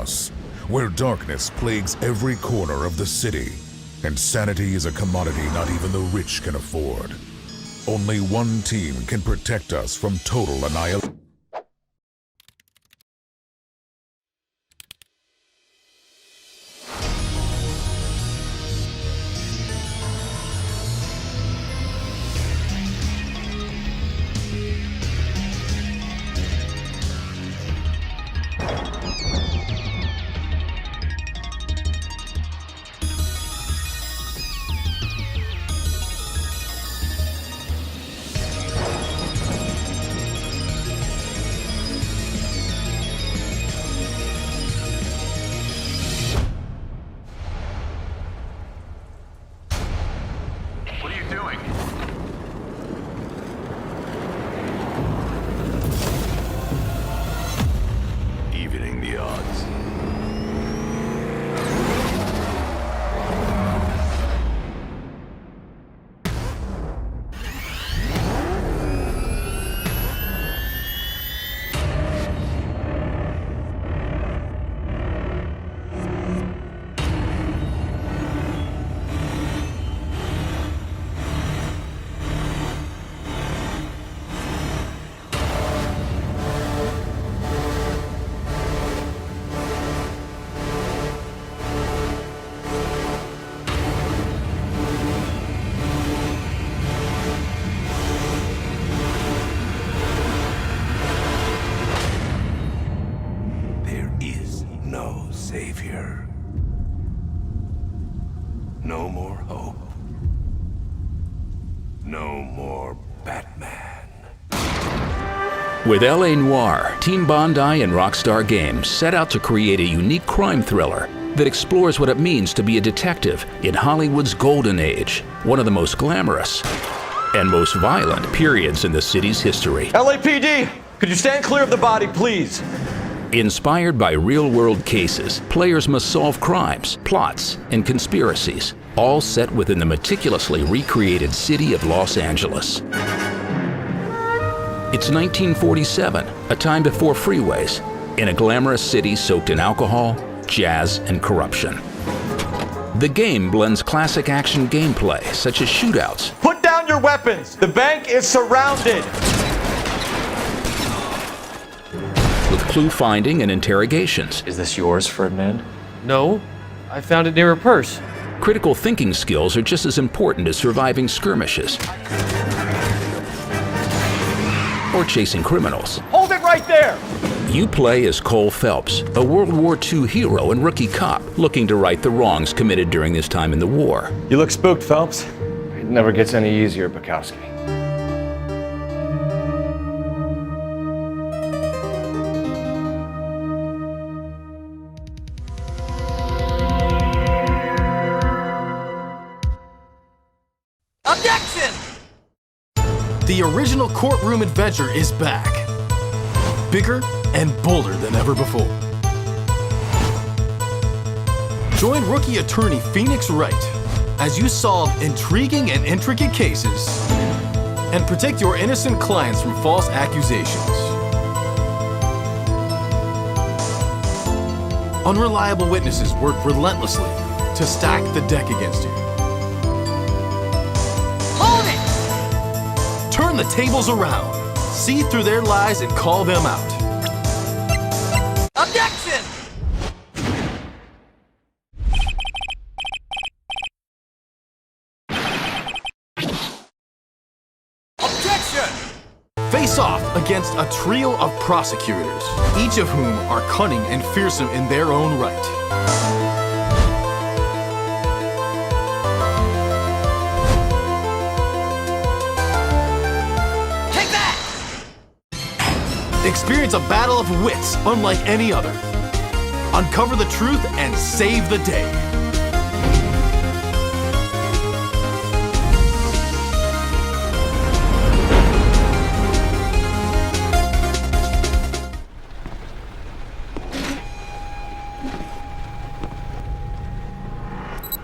chaos, where darkness plagues every corner of the city, and sanity is a commodity not even the rich can afford. Only one team can protect us from total annihilation. Evening the odds. No savior. No more hope. No more Batman. With L.A. Noire, Team Bondi and Rockstar Games set out to create a unique crime thriller that explores what it means to be a detective in Hollywood's golden age, one of the most glamorous and most violent periods in the city's history. LAPD, could you stand clear of the body, please? Inspired by real-world cases, players must solve crimes, plots, and conspiracies, all set within the meticulously recreated city of Los Angeles. It's 1947, a time before freeways, in a glamorous city soaked in alcohol, jazz, and corruption. The game blends classic action gameplay, such as shootouts. Put down your weapons! The bank is surrounded! With clue finding and interrogations. Is this yours, Ferdinand? No, I found it near a purse. Critical thinking skills are just as important as surviving skirmishes or chasing criminals. Hold it right there! You play as Cole Phelps, a World War II hero and rookie cop looking to right the wrongs committed during his time in the war. You look spooked, Phelps. It never gets any easier, Bukowski. Objection! The original courtroom adventure is back. Bigger and bolder than ever before. Join rookie attorney Phoenix Wright as you solve intriguing and intricate cases and protect your innocent clients from false accusations. Unreliable witnesses work relentlessly to stack the deck against you. Hold it! Turn the tables around, see through their lies and call them out. Objection! Face off against a trio of prosecutors, each of whom are cunning and fearsome in their own right. Take that! Experience a battle of wits unlike any other. Uncover the truth and save the day.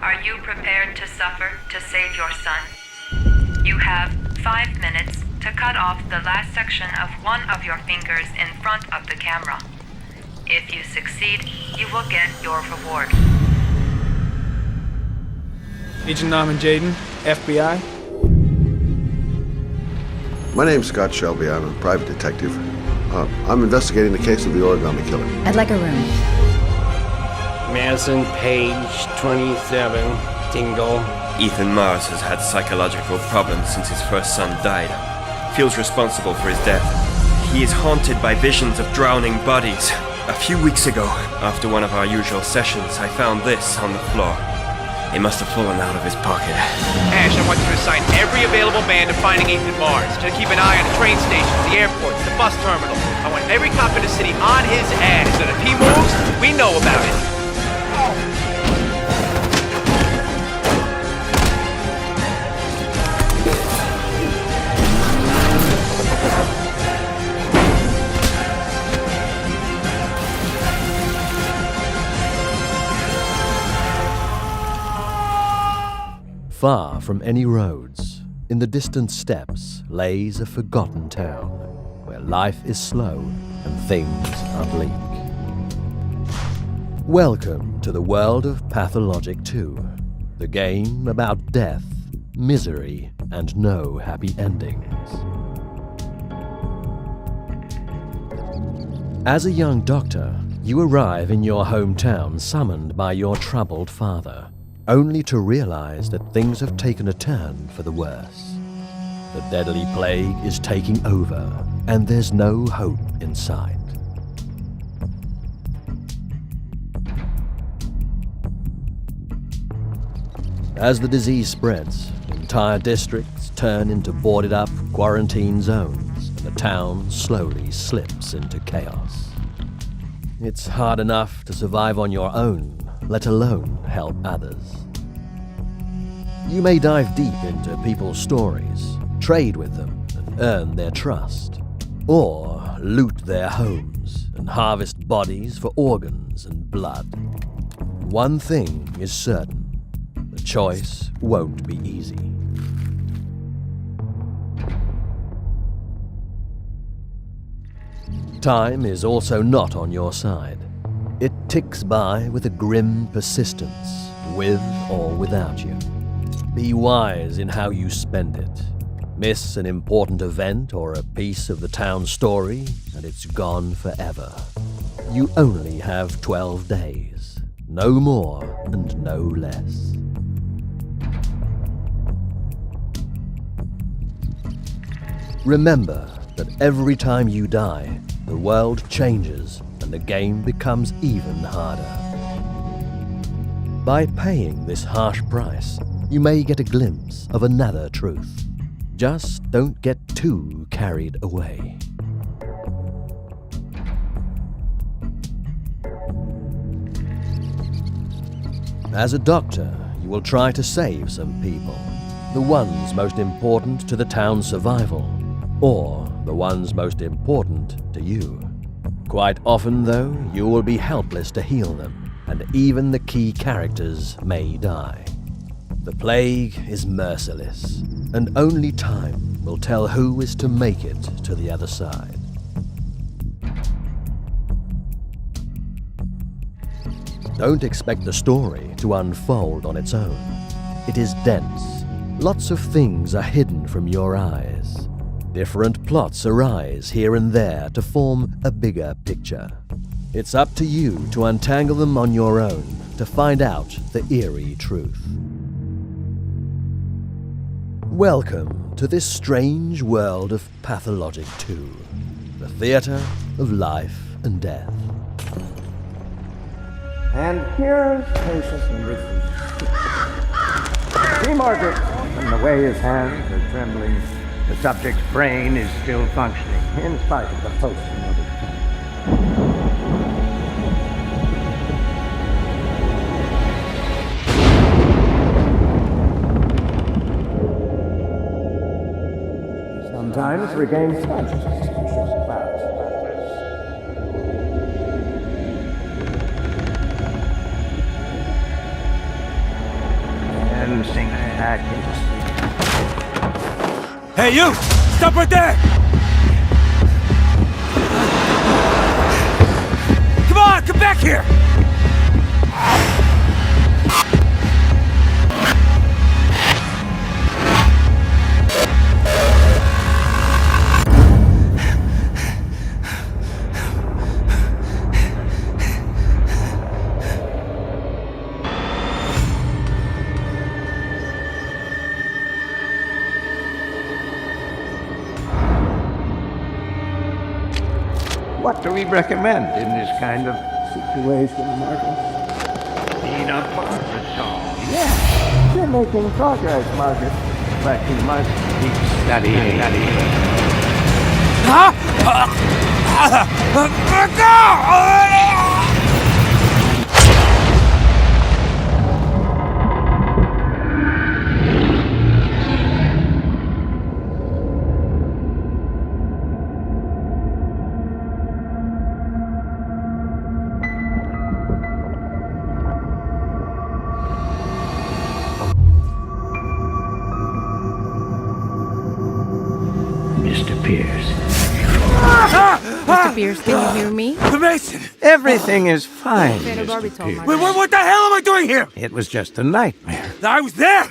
Are you prepared to suffer to save your son? You have 5 minutes to cut off the last section of one of your fingers in front of the camera. If you succeed, you will get your reward. Agent Norman Jaden, FBI. My name's Scott Shelby. I'm a private detective. I'm investigating the case of the origami killer. I'd like a room. Madison Page, 27, single. Ethan Mars has had psychological problems since his first son died. Feels responsible for his death. He is haunted by visions of drowning bodies. A few weeks ago, after one of our usual sessions, I found this on the floor. It must have fallen out of his pocket. Ash, I want you to assign every available man to finding Ethan Mars. To keep an eye on the train stations, the airports, the bus terminals. I want every cop in the city on his ass, and if he moves, we know about it. Far from any roads, in the distant steppes lays a forgotten town, where life is slow and things are bleak. Welcome to the world of Pathologic 2, the game about death, misery, and no happy endings. As a young doctor, you arrive in your hometown summoned by your troubled father, only to realize that things have taken a turn for the worse. The deadly plague is taking over, and there's no hope in sight. As the disease spreads, entire districts turn into boarded-up quarantine zones, and the town slowly slips into chaos. It's hard enough to survive on your own, let alone help others. You may dive deep into people's stories, trade with them and earn their trust, or loot their homes and harvest bodies for organs and blood. One thing is certain, the choice won't be easy. Time is also not on your side. It ticks by with a grim persistence, with or without you. Be wise in how you spend it. Miss an important event or a piece of the town's story, and it's gone forever. You only have 12 days, no more and no less. Remember that every time you die, the world changes and the game becomes even harder. By paying this harsh price, you may get a glimpse of another truth. Just don't get too carried away. As a doctor, you will try to save some people, the ones most important to the town's survival, or the ones most important to you. Quite often, though, you will be helpless to heal them, and even the key characters may die. The plague is merciless, and only time will tell who is to make it to the other side. Don't expect the story to unfold on its own. It is dense. Lots of things are hidden from your eyes. Different plots arise here and there to form a bigger picture. It's up to you to untangle them on your own to find out the eerie truth. Welcome to this strange world of Pathologic 2, the theater of life and death. And here's patient number 3. See, Margaret, from the way his hands are trembling, the subject's brain is still functioning, in spite of the posting of his tongue. Sometimes regains consciousness in short bouts. And sink back into sleep. Hey, you! Stop right there! Come on! on, come back here! What do we recommend in this kind of situation, Margaret? Peanut butter song. Yeah, you're making progress, Margaret. But you must keep studying. Mr. Pierce. Mr. Pierce, can you hear me? Mason! Everything is fine. Wait, what the hell am I doing here? It was just a nightmare. I was there!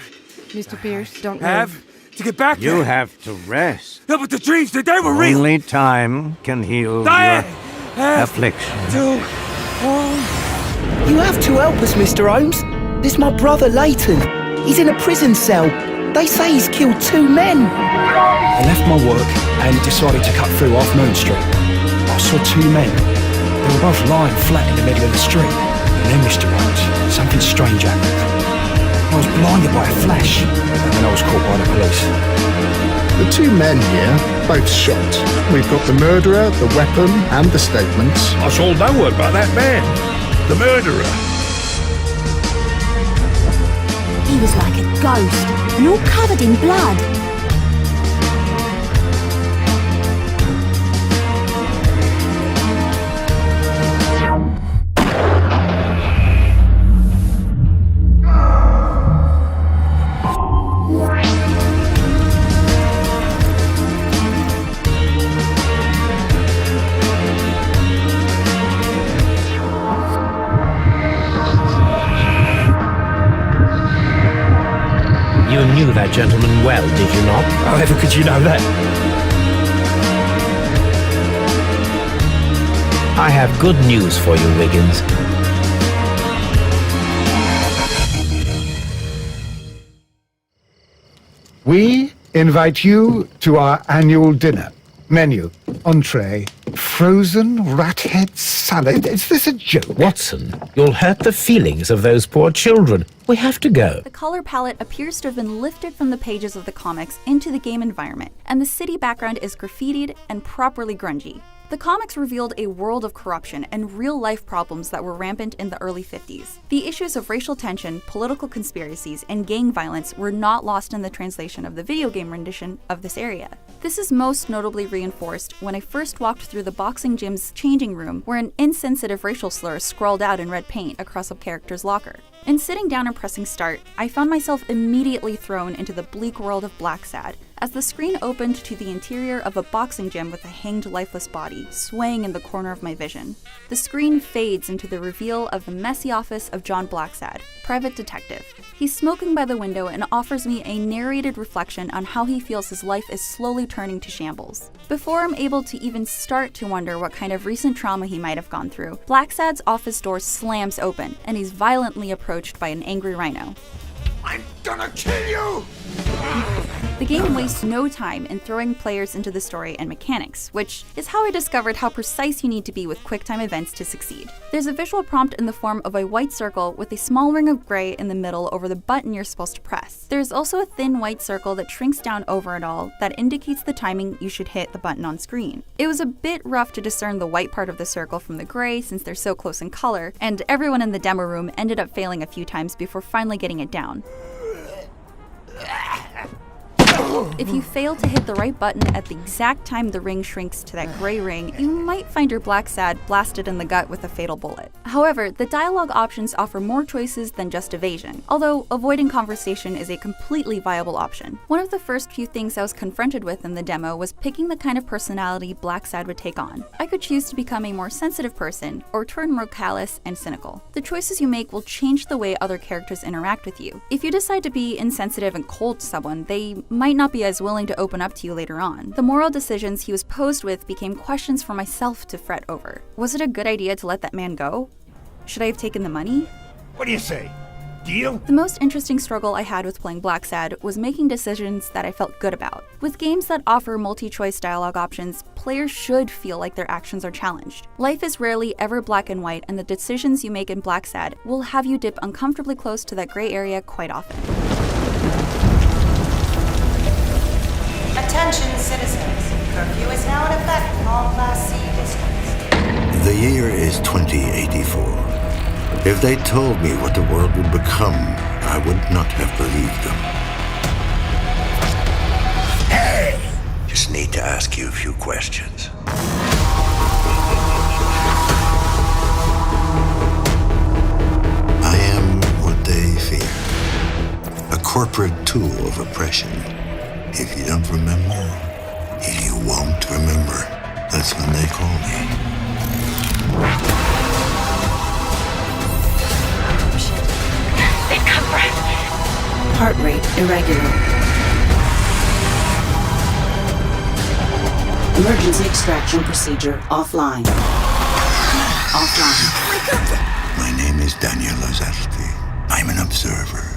Mr. Pierce, don't Have to get back You there. have to rest. No, but the dreams, they were real. Only time can heal Diane! your affliction. You have to help us, Mr. Holmes. There's my brother Leighton. He's in a prison cell. They say he's killed 2 men. I left my work and decided to cut through Half Moon Street. I saw 2 men. They were both lying flat in the middle of the street. And then, Mr. Holmes, something strange happened. I was blinded by a flash, and then I was caught by the police. The 2 men here, both shot. We've got the murderer, the weapon, and the statements. I saw no word about that man. The murderer. He was like a ghost, and all covered in blood. You knew that gentleman well, did you not? However could you know that? I have good news for you, Wiggins. We invite you to our annual dinner. Menu, entree, frozen rat head salad. Is this a joke? Watson, you'll hurt the feelings of those poor children. We have to go. The color palette appears to have been lifted from the pages of the comics into the game environment, and the city background is graffitied and properly grungy. The comics revealed a world of corruption and real-life problems that were rampant in the early 50s. The issues of racial tension, political conspiracies, and gang violence were not lost in the translation of the video game rendition of this area. This is most notably reinforced when I first walked through the boxing gym's changing room, where an insensitive racial slur is scrawled out in red paint across a character's locker. In sitting down and pressing start, I found myself immediately thrown into the bleak world of Blacksad, as the screen opened to the interior of a boxing gym with a hanged lifeless body swaying in the corner of my vision. The screen fades into the reveal of the messy office of John Blacksad, private detective. He's smoking by the window and offers me a narrated reflection on how he feels his life is slowly turning to shambles. Before I'm able to even start to wonder what kind of recent trauma he might have gone through, Blacksad's office door slams open, and he's violently approached by an angry rhino. I'm gonna kill you! The game wastes no time in throwing players into the story and mechanics, which is how I discovered how precise you need to be with QuickTime events to succeed. There's a visual prompt in the form of a white circle with a small ring of gray in the middle over the button you're supposed to press. There's also a thin white circle that shrinks down over it all that indicates the timing you should hit the button on screen. It was a bit rough to discern the white part of the circle from the gray since they're so close in color, and everyone in the demo room ended up failing a few times before finally getting it down. If you fail to hit the right button at the exact time the ring shrinks to that gray ring, you might find your Black Sad blasted in the gut with a fatal bullet. However, the dialogue options offer more choices than just evasion, although avoiding conversation is a completely viable option. One of the first few things I was confronted with in the demo was picking the kind of personality Black Sad would take on. I could choose to become a more sensitive person, or turn more callous and cynical. The choices you make will change the way other characters interact with you. If you decide to be insensitive and cold to someone, they might not be as willing to open up to you later on. The moral decisions he was posed with became questions for myself to fret over. Was it a good idea to let that man go? Should I have taken the money? What do you say? Deal? The most interesting struggle I had with playing Black Sad was making decisions that I felt good about. With games that offer multi-choice dialogue options, players should feel like their actions are challenged. Life is rarely ever black and white, and the decisions you make in Black Sad will have you dip uncomfortably close to that gray area quite often. Attention citizens, curfew is now in effect in all Class C districts. The year is 2084. If they told me what the world would become, I would not have believed them. Hey! Just need to ask you a few questions. I am what they fear. A corporate tool of oppression. If you don't remember, if you won't remember, that's when they call me. They've come for us. Heart rate irregular. Emergency extraction procedure offline. Offline. My name is Daniel Lazarski. I'm an observer.